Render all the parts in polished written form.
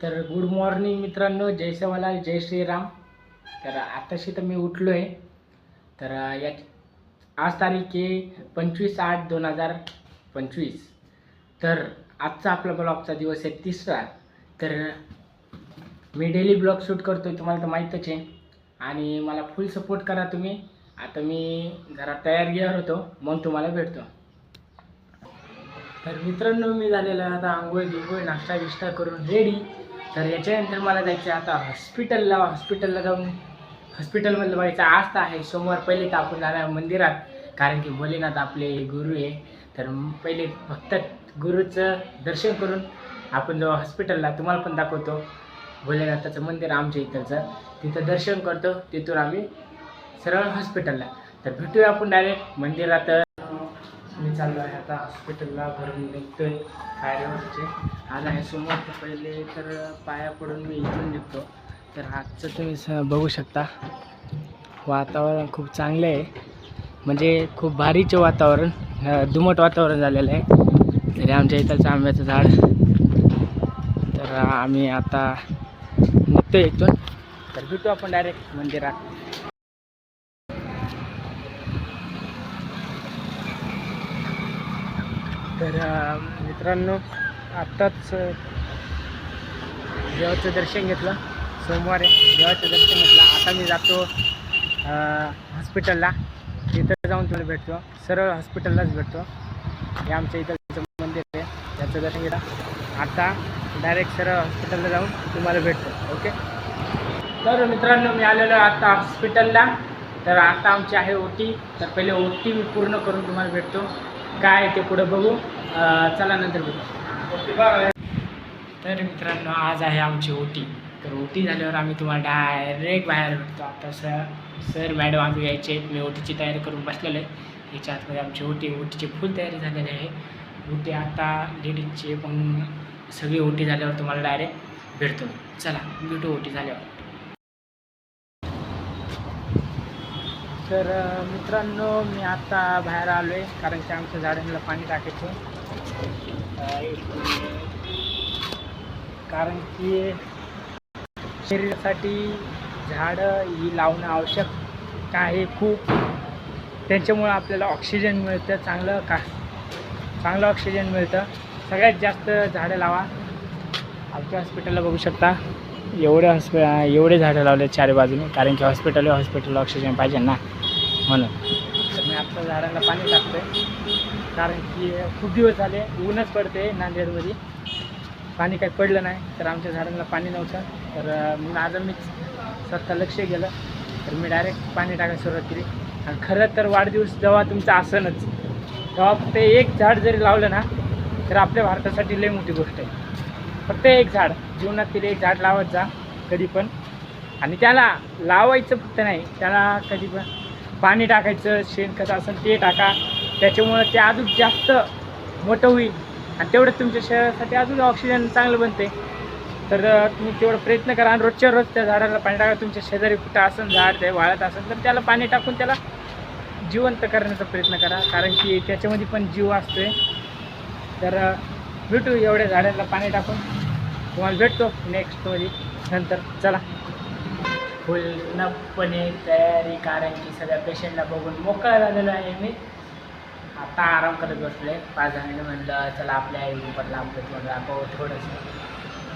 तर good morning मित्रांनो, जय सेवालाल, जय श्रीराम. तर आताशी तर मी उठलो आहे. तर आज तारीख आहे 25/8/2025. तर आजचा आपला ब्लॉगचा दिवस आहे 3रा. तर मी डेली ब्लॉग शूट करतो आहे, तुम्हाला तर माहीतच आहे. आणि मला फुल सपोर्ट करा तुम्ही. आता मी जरा तयार गेलो होतो, मग तुम्हाला भेटतो. तर मित्रांनो, मी झालेला आता आंघोळ गिंघोळ नाश्ता बिष्टा करून रेडी. तर याच्यानंतर मला जायचं आहे आता हॉस्पिटलला जाऊन हॉस्पिटलमधलं बघायचं. आज तर आहे सोमवार, पहिले तर आपण जाणार मंदिरात, कारण की भोलेनाथ आपले गुरु आहे. तर पहिले फक्त गुरुचं दर्शन करून आपण जाऊ हॉस्पिटलला. तुम्हाला पण दाखवतो भोलेनाथाचं मंदिर आमच्या इथलचं, तिथं दर्शन करतो. तिथून आम्ही सरळ हॉस्पिटलला. तर भेटूया आपण डायरेक्ट मंदिरात. मी चाललो आहे आता हॉस्पिटलला, घरून निघतोय कार्यावरचे. आज आहे सोमवार, तर पहिले तर पाया पडून मी इथून निघतो. तर आजचं तुम्ही बघू शकता, वातावरण खूप चांगलं आहे, म्हणजे खूप भारीचं वातावरण, दुमट वातावरण झालेलं आहे. तरी आमच्या इथलचं आंब्याचं झाड. तर आम्ही आता निघतो इथून. तर भेटू आपण डायरेक्ट मंदिरात. तर मित्रांनो, आत्ताच देवाचं दर्शन घेतलं. सोमवार आहे, देवाचं दर्शन घेतलं. आता मी जातो हॉस्पिटलला. तिथं जाऊन तुम्हाला भेटतो, सरळ हॉस्पिटललाच भेटतो. हे आमच्या इथं मंदिर आहे, त्याचं दर्शन घेतलं. आता डायरेक्ट सरळ हॉस्पिटलला जाऊन तुम्हाला भेटतो. ओके. तर मित्रांनो, मी आलेलो आता हॉस्पिटलला. तर आता आमची आहे ओटी. तर पहिले ओटी मी पूर्ण करून तुम्हाला भेटतो. काय ते पुढं बघू, चला नंतर बघू. तर मित्रांनो, आज आहे आमची ओटी. तर ओटी झाल्यावर आम्ही तुम्हाला डायरेक्ट बाहेर भेटतो. आता सर मॅडम आम्ही यायचे. मी ओटीची तयारी करून बसलेलो आहे. याच्या आतमध्ये आमची ओटीची फुल तयारी झालेली आहे. ओटी आता लेडीजची पण सगळी ओटी झाल्यावर तुम्हाला डायरेक्ट भेटतो. चला भेटू ओटी झाल्यावर. तर मित्रांनो, मी आता बाहेर आलो आहे, कारण की आमच्या झाडांना पाणी टाकायचं. कारण की शरीरासाठी झाडं ही लावणं आवश्यक आहे खूप. त्यांच्यामुळं आपल्याला ऑक्सिजन मिळतं, चांगलं ऑक्सिजन मिळतं. सगळ्यात जास्त झाडं लावा. आमच्या हॉस्पिटलला बघू शकता, एवढे झाडं लावले चारी बाजूने, कारण की हॉस्पिटलला ऑक्सिजन पाहिजे ना, म्हणून. तर मी आत्ता झाडांना पाणी टाकतो आहे, कारण की खूप दिवस झाले ऊनच पडते नांदेडमध्ये, पाणी काही पडलं नाही. तर आमच्या झाडांना पाणी नव्हतं. तर माझं मीच स्वतः लक्ष गेलं, तर मी डायरेक्ट पाणी टाकायला सुरुवात केली. आणि खरं तर वाढदिवस जेव्हा तुमचा असनच, तेव्हा फक्त एक झाड जरी लावलं ना, तर आपल्या भारतासाठी लई मोठी गोष्ट आहे. फक्त एक झाड, जीवनातील एक झाड लावत जा कधी पण. आणि त्याला लावायचं फक्त नाही, त्याला कधी पण पाणी टाकायचं, शेणखत असेल ते टाका. त्याच्यामुळं ते अजून जास्त मोठं होईल आणि तेवढं तुमच्या शरीरासाठी अजून ऑक्सिजन चांगलं बनते. तर तुम्ही तेवढं प्रयत्न करा आणि रोजच्या रोज त्या झाडाला पाणी टाका. तुमच्या शेजारी कुठं असेल झाड, ते वाळत असेल तर त्याला पाणी टाकून त्याला जिवंत करण्याचा प्रयत्न करा, कारण की त्याच्यामध्ये पण जीव असतो आहे. तर भेटू एवढ्या झाडांना पाणी टाकून, तुम्हाला भेटतो नेक्स्टमध्ये नंतर. चला. पूर्णपणे तयारी, कारण की सगळ्या पेशंटला बघून मोकळा झालेलो आहे मी. आता आराम करत बसले. 5 जणांनी म्हणलं चला आपल्या आयुष्यातला आपलं तुम्हाला दाखवू थोडंसं.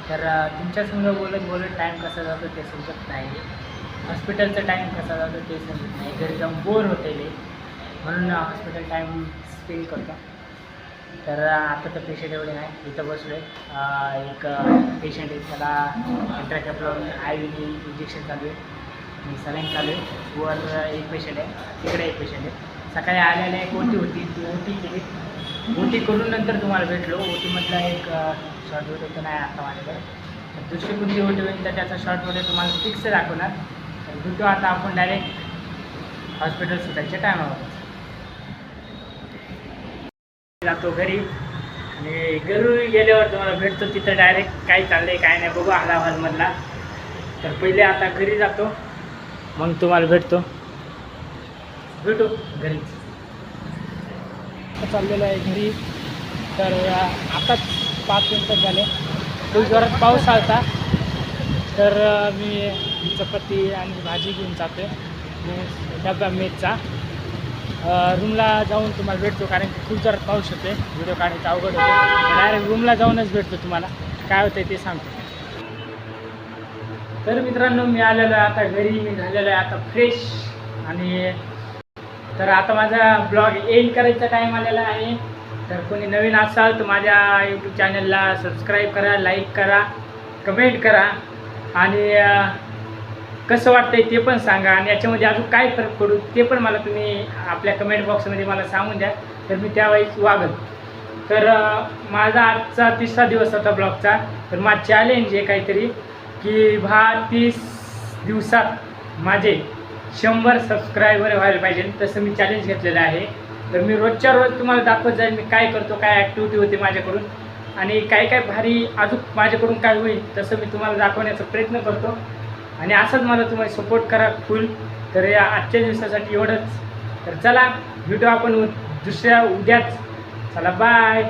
तर तुमच्यासंग बोलत टाईम कसा जातो ते समजत नाही, हॉस्पिटलचा टाईम कसा जातो ते समजत नाही. घरी जाऊन बोर होते, म्हणून हॉस्पिटल टाईम स्पेंड करतो. तर आता तर पेशंट एवढे नाही, इथं बसलो आहे. एक पेशंट आहे, त्याला इंट्राकॅप लावून IV इंजेक्शन चालू आहे, सलाईन चालू आहे. वर एक पेशंट आहे, तिकडे एक पेशंट आहे. सकाळी आलेले एक ओटी होती, ती ओटी केली. ओटी करून नंतर तुम्हाला भेटलो. ओटीमधला एक शॉर्ट व्हिडिओ तर नाही आता माझ्याकडे. तर दुसरी कोणती ओटी होईल तर त्याचा शॉर्ट व्हिडिओ तुम्हाला फिक्स दाखवणार. तर भेटू आता आपण डायरेक्ट हॉस्पिटल सुटायच्या टायमावर. जातो घरी, आणि घरी गेल्यावर तुम्हाला भेटतो तिथं डायरेक्ट काय चाललं आहे काय नाही बघू हॉलमधला. तर पहिले आता घरी जातो, मग तुम्हाला भेटू घरी. चाललेलं आहे घरी. तर आताच 5 मिनिटं झाले. खूप जोरात पाऊस आलता, तर मी चपाती आणि भाजी घेऊन जातो आहे डब्बा मेसचा. रूमला जाऊन तुम्हाला भेटतो, कारण की खूप जरा पाऊस होते, व्हिडिओ काढायचा अवघड होते. डायरेक्ट रूमला जाऊनच भेटतो तुम्हाला, काय होतं ते सांगतो. तर मित्रांनो, मी आलेलो आहे आता घरी. मी झालेलो आहे आता फ्रेश. आणि तर आता माझा ब्लॉग एंड करायचा टाईम आलेला आहे. तर कोणी नवीन असाल तर माझ्या यूट्यूब चॅनलला सबस्क्राईब करा, लाईक करा, कमेंट करा आणि कसं वाटतंय ते पण सांगा. आणि याच्यामध्ये अजून काय फरक पडू ते पण मला तुम्ही आपल्या कमेंट बॉक्समध्ये मला सांगून द्या, तर मी त्यावेळेस वागत. तर माझा आजचा 3रा दिवस होता ब्लॉगचा. तर माझं चॅलेंज आहे काहीतरी की 30 दिवसात माझे 100 सबस्क्रायबर व्हायला पाहिजे. तसं मी चॅलेंज घेतलेलं आहे. तर मी रोजच्या रोज तुम्हाला दाखवत जाईल मी काय करतो, काय ॲक्टिव्हिटी होते माझ्याकडून आणि काय काय भारी अजून माझ्याकडून काय होईल तसं मी तुम्हाला दाखवण्याचा प्रयत्न करतो. आणि असंच मला तुम्हाला सपोर्ट करा फुल. तर या आजच्या दिवसासाठी एवढंच. तर चला भेटू आपण दुसऱ्या उद्याच. चला बाय.